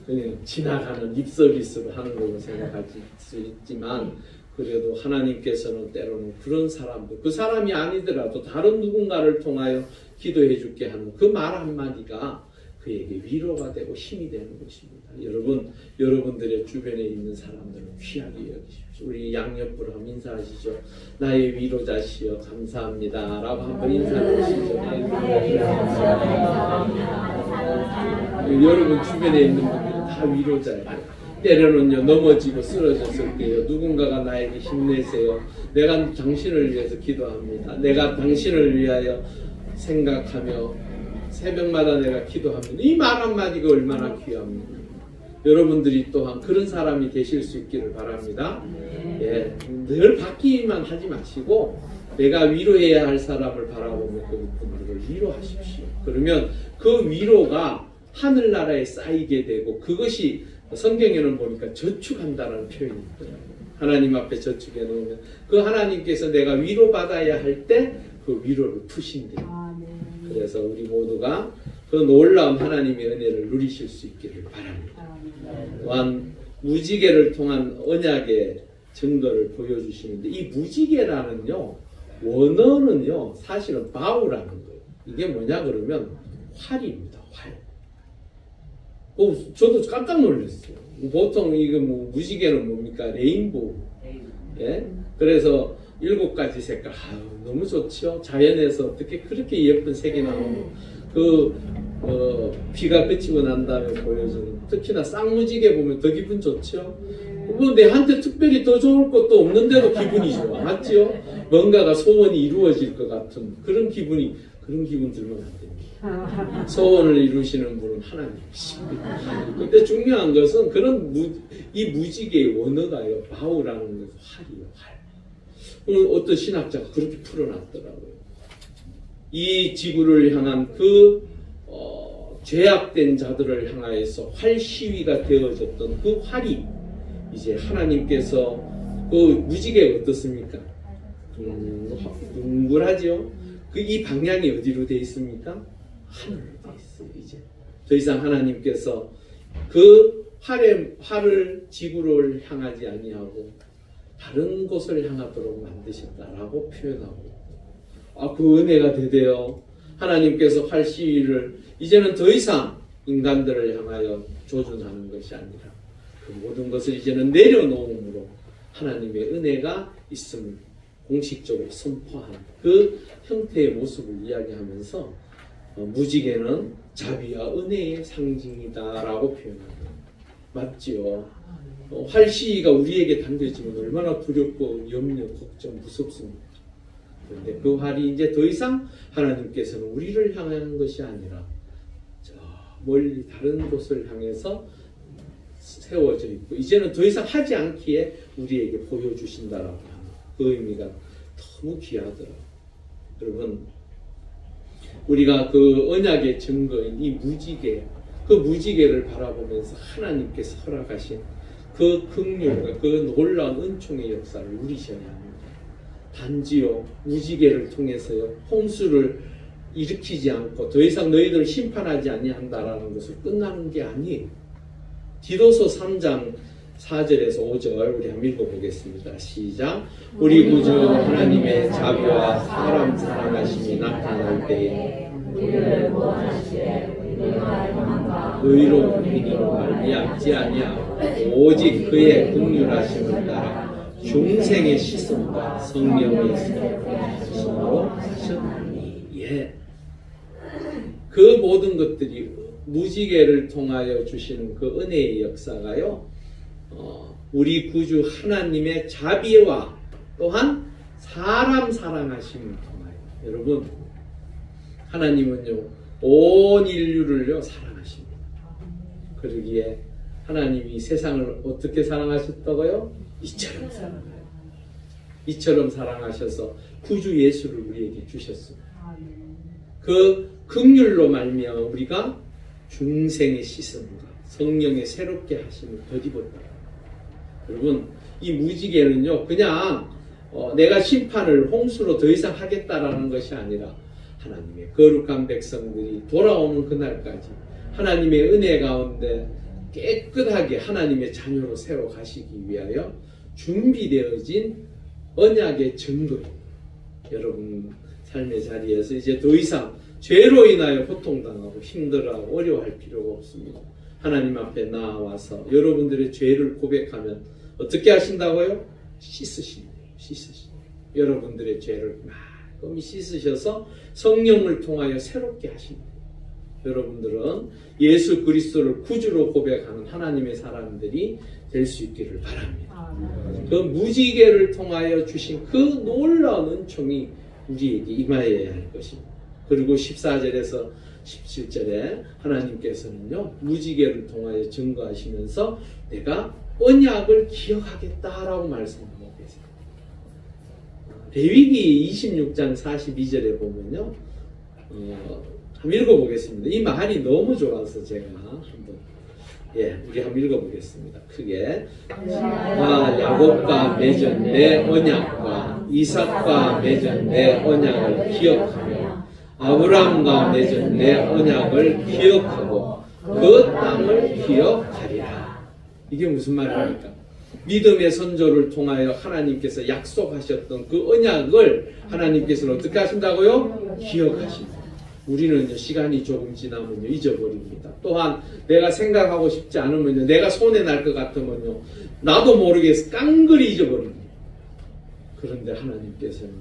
그냥 지나가는 립 서비스로 하는 걸로 생각할 수 있지만, 그래도 하나님께서는 때로는 그런 사람들, 그 사람이 아니더라도 다른 누군가를 통하여 기도해 줄게 하는 그 말 한마디가 그에게 위로가 되고 힘이 되는 것입니다. 여러분들의 주변에 있는 사람들을 귀하게 여기십시오. 우리 양옆으로 한번 인사하시죠. 나의 위로자시여 감사합니다 라고 한번 인사하시죠. 여러분 주변에 있는 분들이 다 위로자예요. 때로는요, 넘어지고 쓰러졌을 때요, 누군가가 나에게 힘내세요. 내가 당신을 위해서 기도합니다. 내가 당신을 위하여 생각하며 새벽마다 내가 기도합니다. 이 말 한마디가 얼마나 귀합니까? 여러분들이 또한 그런 사람이 되실 수 있기를 바랍니다. 예, 늘 받기만 하지 마시고 내가 위로해야 할 사람을 바라보며 그분들을 위로하십시오. 그러면 그 위로가 하늘나라에 쌓이게 되고, 그것이 성경에는 보니까 저축한다는 표현이 있더라고요. 하나님 앞에 저축해 놓으면 그 하나님께서 내가 위로받아야 할 때 그 위로를 푸신대요. 그래서 우리 모두가 그 놀라운 하나님의 은혜를 누리실 수 있기를 바랍니다. 또한 무지개를 통한 언약의 증거를 보여주시는데, 이 무지개라는요, 원어는요 사실은 바우라는 거예요. 이게 뭐냐 그러면 활입니다. 활. 저도 깜짝 놀랐어요. 보통 이거 뭐 무지개는 뭡니까? 레인보우. 예? 그래서 7가지 색깔. 너무 좋죠. 자연에서 어떻게 그렇게 예쁜 색이 나오고, 비가 그치고 난 다음에 보여주는, 특히나 쌍무지개 보면 더 기분 좋죠. 뭐 내한테 특별히 더 좋을 것도 없는데도 기분이 좋아. 맞죠? 뭔가가 소원이 이루어질 것 같은 그런 기분 들면 안 됩니다. 소원을 이루시는 분은 하나님이십니다. 근데 중요한 것은 이 무지개의 원어가요, 바우라는 것은 활이에요, 활. 어떤 신학자가 그렇게 풀어놨더라고요. 이 지구를 향한 죄악된 자들을 향하여서 활 시위가 되어졌던 그 활이 이제 하나님께서, 그 무지개가 어떻습니까? 둥글하죠? 이 방향이 어디로 되어 있습니까? 하늘로 되어 있어요. 이제 더 이상 하나님께서 그 활을 지구를 향하지 아니하고 다른 곳을 향하도록 만드셨다라고 표현하고, 그 은혜가 되대요. 하나님께서 활 시위를 이제는 더 이상 인간들을 향하여 조준하는 것이 아니라 그 모든 것을 이제는 내려놓음으로 하나님의 은혜가 있음을 공식적으로 선포하는 그 형태의 모습을 이야기하면서, 무지개는 자비와 은혜의 상징이다라고 표현합니다. 맞지요? 활 시위가 우리에게 당겨지면 얼마나 두렵고 염려, 걱정, 무섭습니까? 그런데 그 활이 이제 더 이상 하나님께서는 우리를 향하는 것이 아니라 저 멀리 다른 곳을 향해서 세워져 있고, 이제는 더 이상 하지 않기에 우리에게 보여주신다라고 하는 그 의미가 너무 귀하더라고요. 여러분, 우리가 그 언약의 증거인 이 무지개, 그 무지개를 바라보면서 하나님께서 허락하신 그 긍휼과 그 놀라운 은총의 역사를 누리셔야 합니다. 단지요, 무지개를 통해서요, 홍수를 일으키지 않고 더 이상 너희들을 심판하지 아니한다라는 것을 끝나는 게 아니에요. 디도서 3장 4절에서 5절 우리 한번 읽어보겠습니다. 시작. 우리 구주 하나님의 자비와 사람 사랑하심이 나타날 때에 우리를 구원하시되 우리가 행함과 의로운 행위로 말미암지 아니하고 오직 그의 긍휼하심을 따라 중생의 씻음과 성령의 하심으로 하셨나니. 예. 그 모든 것들이 무지개를 통하여 주시는 그 은혜의 역사가요, 우리 구주 하나님의 자비와 또한 사람 사랑하심을 통하여, 여러분, 하나님은요 온 인류를요 사랑하십니다. 그러기에 하나님이 세상을 어떻게 사랑하셨다고요? 이처럼 사랑하요. 이처럼 사랑하셔서 구주 예수를 우리에게 주셨습니다. 그 긍휼로 말미암아 우리가 중생의 씻음과 성령의 새롭게 하심을 덧입었다. 여러분, 이 무지개는요 그냥 내가 심판을 홍수로 더 이상 하겠다라는 것이 아니라 하나님의 거룩한 백성들이 돌아오는 그날까지 하나님의 은혜 가운데 깨끗하게 하나님의 자녀로 세워 가시기 위하여 준비되어진 언약의 증거입니다. 여러분 삶의 자리에서 이제 더 이상 죄로 인하여 고통당하고 힘들어하고 어려워할 필요가 없습니다. 하나님 앞에 나와서 여러분들의 죄를 고백하면 어떻게 하신다고요? 씻으신대요. 여러분들의 죄를 말끔히 씻으셔서 성령을 통하여 새롭게 하신대요. 여러분들은 예수 그리스도를 구주로 고백하는 하나님의 사람들이 될 수 있기를 바랍니다. 그 무지개를 통하여 주신 그 놀라운 은총이 우리에게 임하여야 할 것입니다. 그리고 14절에서 17절에 하나님께서는요 무지개를 통하여 증거하시면서 내가 언약을 기억하겠다라고 말씀하고 계세요. 레위기 26장 42절에 보면요 한번 읽어보겠습니다. 이 말이 너무 좋아서 제가 한번 우리 한번 읽어보겠습니다. 크게 나 야곱과 맺은 내 언약과 이삭과 맺은 내 언약을 기억하며 아브라함과 맺은 내 언약을 기억하고 그 땅을 기억하리라. 이게 무슨 말입니까? 믿음의 선조를 통하여 하나님께서 약속하셨던 그 언약을 하나님께서는 어떻게 하신다고요? 기억하십니다. 우리는 시간이 조금 지나면요 잊어버립니다. 또한 내가 생각하고 싶지 않으면요 내가 손해날 것 같으면요 나도 모르게 깡그리 잊어버립니다. 그런데 하나님께서는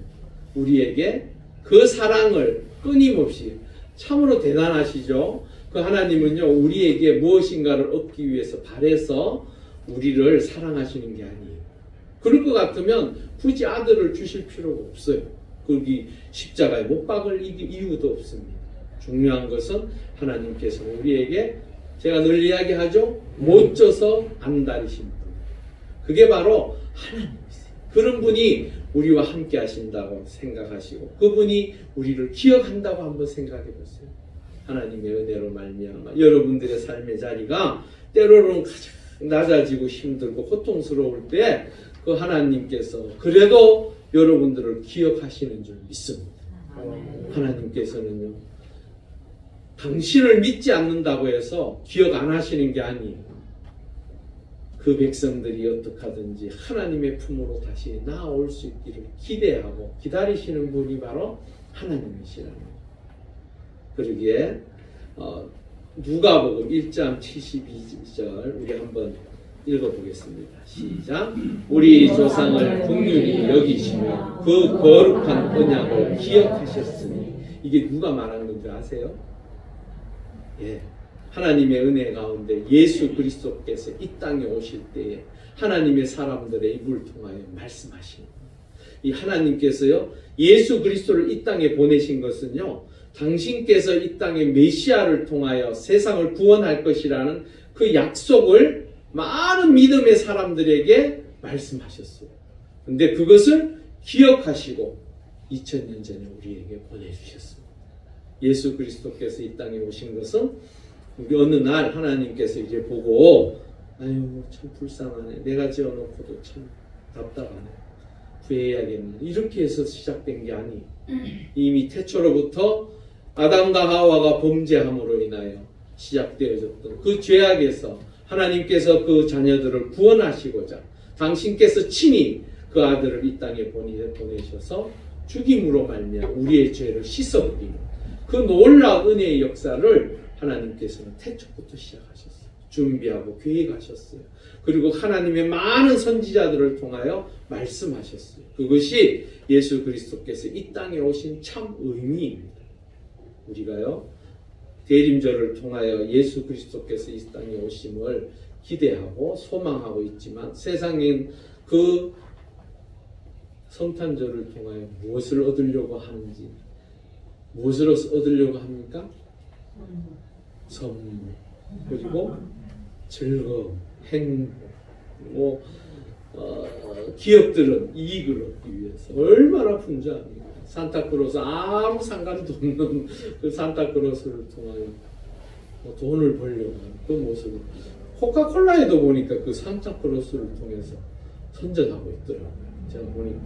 우리에게 그 사랑을 끊임없이 참으로 대단하시죠. 그 하나님은요 우리에게 무엇인가를 얻기 위해서 바래서 우리를 사랑하시는 게 아니에요. 그럴 것 같으면 굳이 아들을 주실 필요가 없어요. 거기 십자가에 못 박을 이유도 없습니다. 중요한 것은 하나님께서 우리에게 제가 늘 이야기하죠. 못 져서 안달이신 분. 그게 바로 하나님이세요. 그런 분이 우리와 함께 하신다고 생각하시고 그분이 우리를 기억한다고 한번 생각해 보세요. 하나님의 은혜로 말미암아 여러분들의 삶의 자리가 때로는 가장 낮아지고 힘들고 고통스러울 때 그 하나님께서 그래도 여러분들을 기억하시는 줄 믿습니다. 하나님께서는요 당신을 믿지 않는다고 해서 기억 안 하시는 게 아니에요. 그 백성들이 어떻게 하든지 하나님의 품으로 다시 나아올 수 있기를 기대하고 기다리시는 분이 바로 하나님이시라는 거예요. 그러기에 누가복음 1장 72절 우리 한번 읽어보겠습니다. 시작. 우리 조상을 긍휼히 여기시며 그 거룩한 언약을 기억하셨으니 이게 누가 말하는 건지 아세요? 하나님의 은혜 가운데 예수 그리스도께서 이 땅에 오실 때에 하나님의 사람들의 입을 통하여 말씀하시는 이 하나님께서요 예수 그리스도를 이 땅에 보내신 것은요 당신께서 이 땅에 메시아를 통하여 세상을 구원할 것이라는 그 약속을 많은 믿음의 사람들에게 말씀하셨어요. 근데 그것을 기억하시고 2000년 전에 우리에게 보내주셨습니다. 예수 그리스도께서 이 땅에 오신 것은 우리 어느 날 하나님께서 이제 보고 아유 참 불쌍하네. 내가 지어놓고도 참 답답하네. 구해야겠네. 이렇게 해서 시작된 게 아니에요. 이미 태초로부터 아담과 하와가 범죄함으로 인하여 시작되어졌던 그 죄악에서 하나님께서 그 자녀들을 구원하시고자 당신께서 친히 그 아들을 이 땅에 보내셔서 죽임으로 말미암아 우리의 죄를 씻어버리는 그 놀라운 은혜의 역사를 하나님께서는 태초부터 시작하셨어요. 준비하고 계획하셨어요. 그리고 하나님의 많은 선지자들을 통하여 말씀하셨어요. 그것이 예수 그리스도께서 이 땅에 오신 참 의미입니다. 우리가요 대림절을 통하여 예수 그리스도께서 이 땅에 오심을 기대하고 소망하고 있지만 세상엔 그 성탄절을 통하여 무엇을 얻으려고 하는지 무엇을 얻으려고 합니까? 선물 그리고 즐거움, 행복, 기업들은 이익을 얻기 위해서 얼마나 풍자합니까? 산타크로스 아무 상관도 없는 그 산타크로스를 통하여 돈을 벌려고 하는 그 모습을 코카콜라에도 보니까 그 산타크로스를 통해서 선전하고 있더라고요. 제가 보니까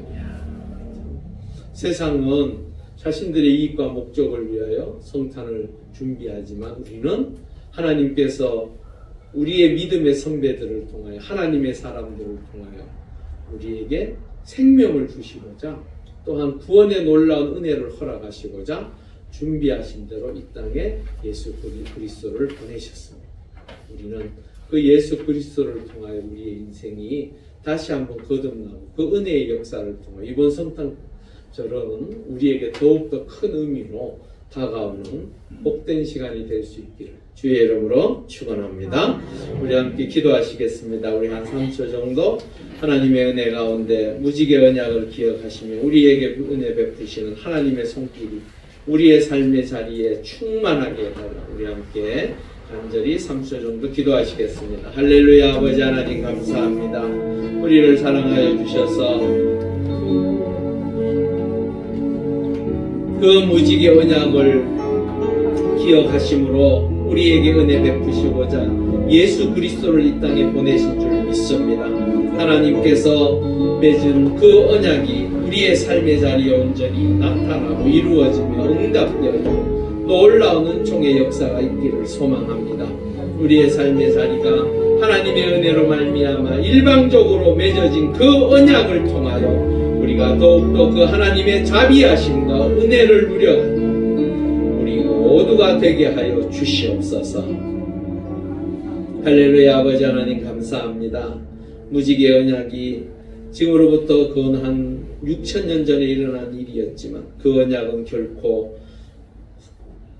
세상은 자신들의 이익과 목적을 위하여 성탄을 준비하지만 우리는 하나님께서 우리의 믿음의 선배들을 통하여 하나님의 사람들을 통하여 우리에게 생명을 주시고자 또한 구원의 놀라운 은혜를 허락하시고자 준비하신 대로 이 땅에 예수 그리스도를 보내셨습니다. 우리는 그 예수 그리스도를 통하여 우리의 인생이 다시 한번 거듭나고 그 은혜의 역사를 통하여 이번 성탄절은 우리에게 더욱더 큰 의미로 다가오는 복된 시간이 될 수 있기를 주의 이름으로 축원합니다. 우리 함께 기도하시겠습니다. 우리 한 3초 정도 하나님의 은혜 가운데 무지개 언약을 기억하시며 우리에게 은혜 베푸시는 하나님의 손길이 우리의 삶의 자리에 충만하게 해달라. 우리 함께 간절히 3초 정도 기도하시겠습니다. 할렐루야. 아버지 하나님 감사합니다. 우리를 사랑하여 주셔서 그 무지개 언약을 기억하심으로 우리에게 은혜 베푸시고자 예수 그리스도를 이 땅에 보내신 줄 믿습니다. 하나님께서 맺은 그 언약이 우리의 삶의 자리에 온전히 나타나고 이루어지며 응답되어지고 놀라운 은총의 역사가 있기를 소망합니다. 우리의 삶의 자리가 하나님의 은혜로 말미암아 일방적으로 맺어진 그 언약을 통하여 우리가 더욱더 그 하나님의 자비하심과 은혜를 누려가는 우리 모두가 되게 하여 주시옵소서. 할렐루야. 아버지 하나님 감사합니다. 무지개 언약이 지금으로부터 근 한 6,000년 전에 일어난 일이었지만 그 언약은 결코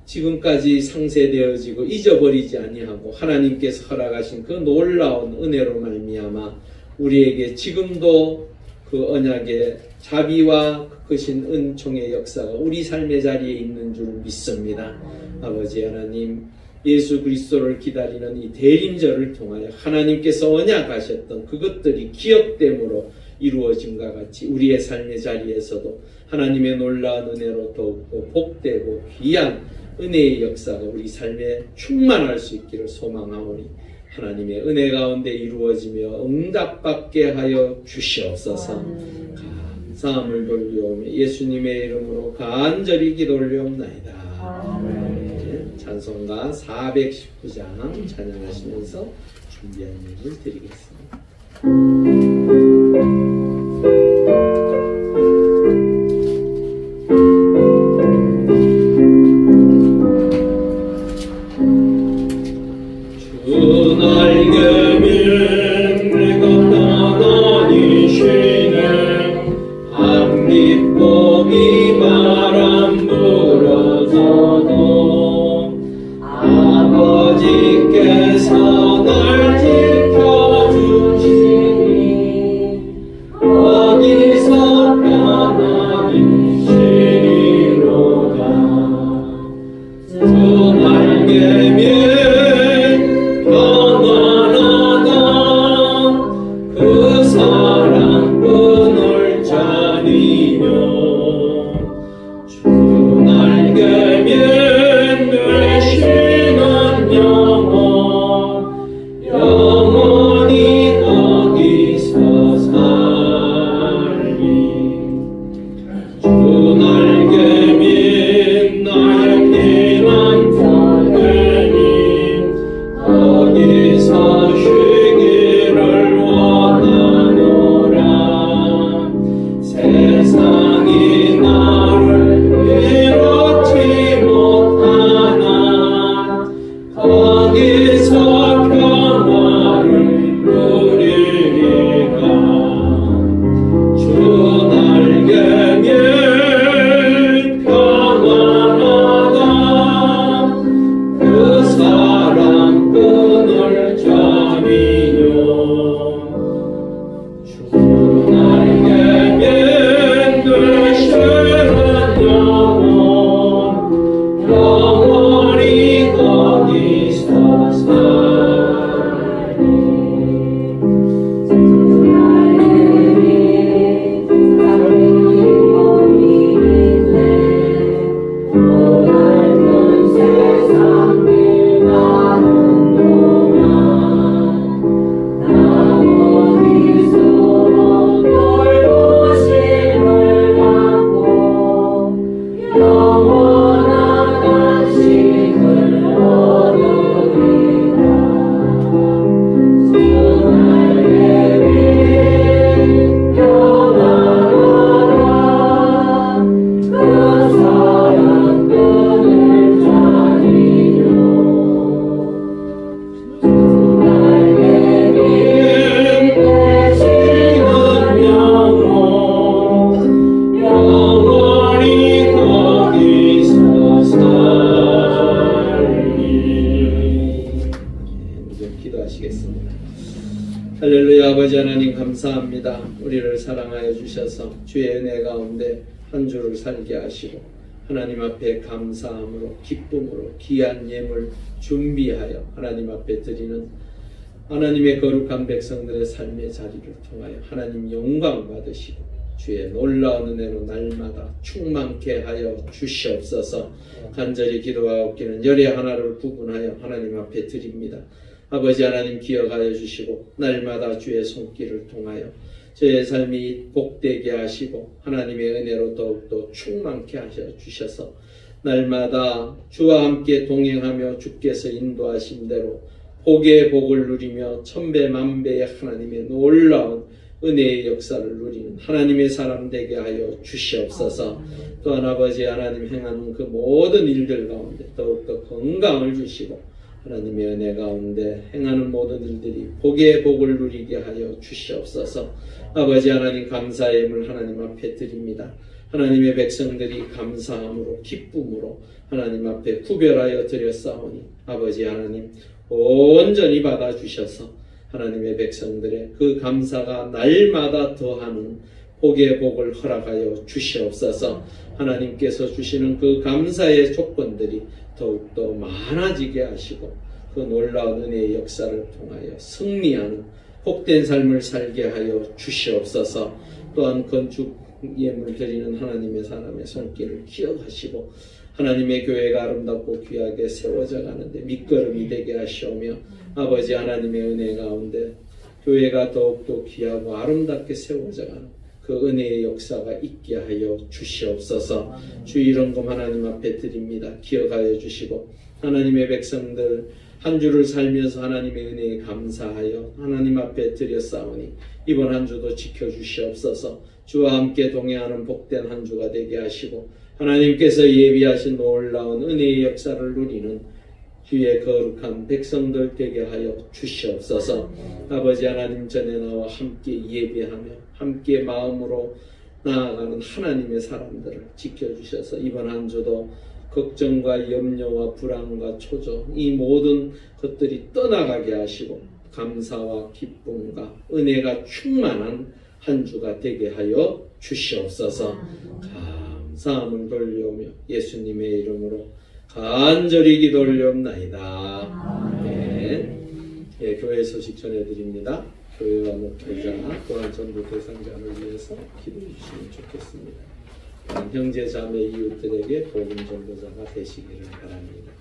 지금까지 상쇄되어지고 잊어버리지 아니하고 하나님께서 허락하신 그 놀라운 은혜로 말미암아 우리에게 지금도 그 언약의 자비와 크신 은총의 역사가 우리 삶의 자리에 있는 줄 믿습니다. 아버지 하나님, 예수 그리스도를 기다리는 이 대림절을 통하여 하나님께서 언약하셨던 그것들이 기억됨으로 이루어짐과 같이 우리의 삶의 자리에서도 하나님의 놀라운 은혜로 더욱더 복되고 귀한 은혜의 역사가 우리 삶에 충만할 수 있기를 소망하오니 하나님의 은혜 가운데 이루어지며 응답받게 하여 주시옵소서. 감사함을 돌리오며 예수님의 이름으로 간절히 기도 올리옵나이다. 찬송가 419장 찬양하시면서 준비한 예를 드리겠습니다. 사랑꾼을 좀 기도하시겠습니다. 할렐루야. 아버지 하나님 감사합니다. 우리를 사랑하여 주셔서 주의 은혜 가운데 한 주를 살게 하시고 하나님 앞에 감사함으로 기쁨으로 귀한 예물 준비하여 하나님 앞에 드리는 하나님의 거룩한 백성들의 삶의 자리를 통하여 하나님 영광 받으시고 주의 놀라운 은혜로 날마다 충만케 하여 주시옵소서. 간절히 기도하옵기는 열의 하나를 구분하여 하나님 앞에 드립니다. 아버지 하나님 기억하여 주시고 날마다 주의 손길을 통하여 저의 삶이 복되게 하시고 하나님의 은혜로 더욱더 충만케 하셔 주셔서 날마다 주와 함께 동행하며 주께서 인도하신 대로 복의 복을 누리며 천배 만배의 하나님의 놀라운 은혜의 역사를 누리는 하나님의 사람 되게 하여 주시옵소서. 또한 아버지 하나님 행하는 그 모든 일들 가운데 더욱더 건강을 주시고 하나님의 은혜 가운데 행하는 모든 일들이 복의 복을 누리게 하여 주시옵소서. 아버지 하나님 감사의 예물 하나님 앞에 드립니다. 하나님의 백성들이 감사함으로 기쁨으로 하나님 앞에 구별하여 드렸사오니 아버지 하나님 온전히 받아주셔서 하나님의 백성들의 그 감사가 날마다 더하는 복의 복을 허락하여 주시옵소서. 하나님께서 주시는 그 감사의 조건들이 더욱더 많아지게 하시고 그 놀라운 은혜의 역사를 통하여 승리하는 복된 삶을 살게 하여 주시옵소서. 또한 건축 예물 드리는 하나님의 사람의 손길을 기억하시고 하나님의 교회가 아름답고 귀하게 세워져 가는데 밑거름이 되게 하시오며 아버지 하나님의 은혜 가운데 교회가 더욱더 귀하고 아름답게 세워져 가는 그 은혜의 역사가 있게 하여 주시옵소서. 주 이런금 하나님 앞에 드립니다. 기억하여 주시고 하나님의 백성들 한 주를 살면서 하나님의 은혜에 감사하여 하나님 앞에 드렸사오니 이번 한 주도 지켜주시옵소서. 주와 함께 동행하는 복된 한 주가 되게 하시고 하나님께서 예비하신 놀라운 은혜의 역사를 누리는 주의 거룩한 백성들 되게 하여 주시옵소서. 아버지 하나님 전에 나와 함께 예배하며 함께 마음으로 나아가는 하나님의 사람들을 지켜주셔서 이번 한 주도 걱정과 염려와 불안과 초조 이 모든 것들이 떠나가게 하시고 감사와 기쁨과 은혜가 충만한 한 주가 되게 하여 주시옵소서. 감사함을 돌려오며 예수님의 이름으로 간절히 기도 올려옵나이다. 네. 예, 교회 소식 전해드립니다. 교회와 목회자 또한 전도 대상자를 위해서 기도해 주시면 좋겠습니다. 형제 자매 이웃들에게 복음 전도자가 되시기를 바랍니다.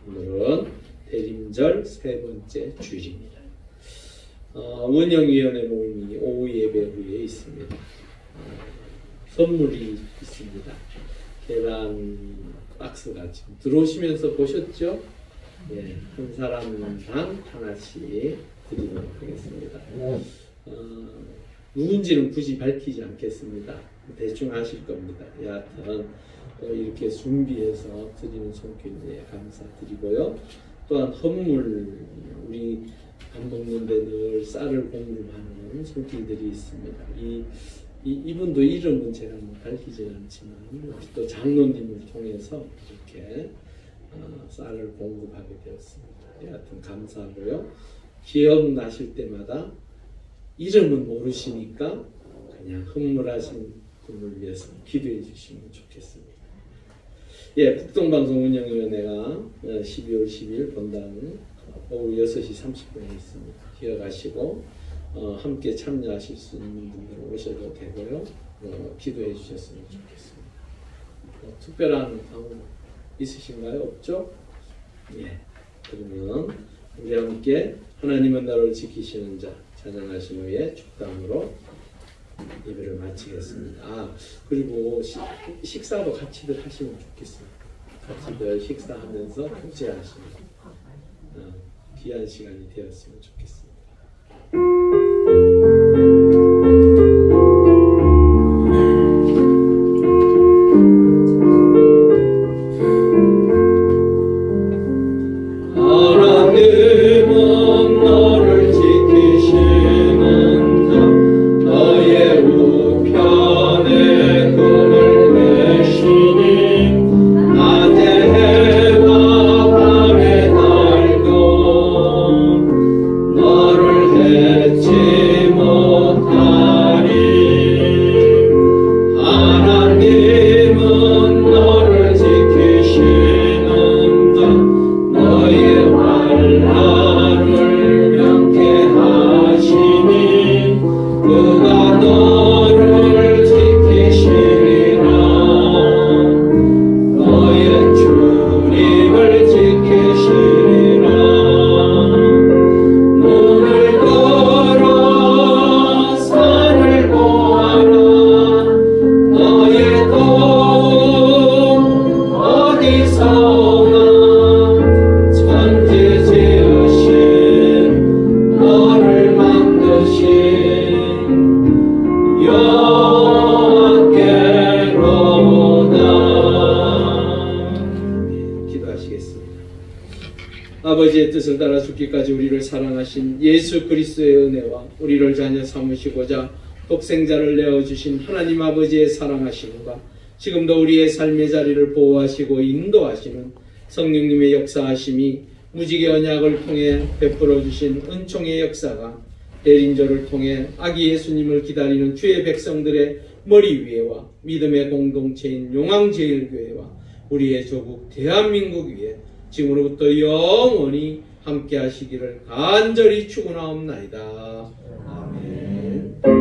오늘은 대림절 세 번째 주일입니다. 운영위원회 모임이 오후 예배 후에 있습니다. 선물이 있습니다. 계란 박스가 지금 들어오시면서 보셨죠? 예, 한 사람당 하나씩 드리도록 하겠습니다. 누군지는 굳이 밝히지 않겠습니다. 대충 아실 겁니다. 여하튼 이렇게 준비해서 드리는 손길에 감사드리고요. 또한 헌물 우리 밥 먹는데 늘 쌀을 공급하는 손길들이 있습니다. 이분도 이름은 제가 밝히지는 않지만 또 장로님을 통해서 이렇게 쌀을 공급하게 되었습니다. 여하튼 감사하고요. 기억나실 때마다 이름은 모르시니까 그냥 헌물하신 분을 위해서 기도해 주시면 좋겠습니다. 예, 북동방송운영위원회가 12월 10일 본당 오후 6시 30분에 있습니다. 기억하시고 함께 참여하실 수 있는 분들 오셔도 되고요. 기도해 주셨으면 좋겠습니다. 특별한 방법 있으신가요? 없죠? 예. 그러면 우리 함께 하나님은 나를 지키시는 자 찬양하신 후에 축담으로 예배를 마치겠습니다. 그리고 식사도 같이들 하시면 좋겠어요. 같이들 식사하면서 교제하시면 귀한 시간이 되었으면 좋겠습니다. 죽기까지 우리를 사랑하신 예수 그리스도의 은혜와 우리를 자녀 삼으시고자 독생자를 내어주신 하나님 아버지의 사랑하심과 지금도 우리의 삶의 자리를 보호하시고 인도하시는 성령님의 역사하심이 무지개 언약을 통해 베풀어 주신 은총의 역사가 대린조를 통해 아기 예수님을 기다리는 주의 백성들의 머리 위에와 믿음의 공동체인 용왕제일교회와 우리의 조국 대한민국 위에 지금으로부터 영원히 함께 하시기를 간절히 축원하옵나이다. 아멘.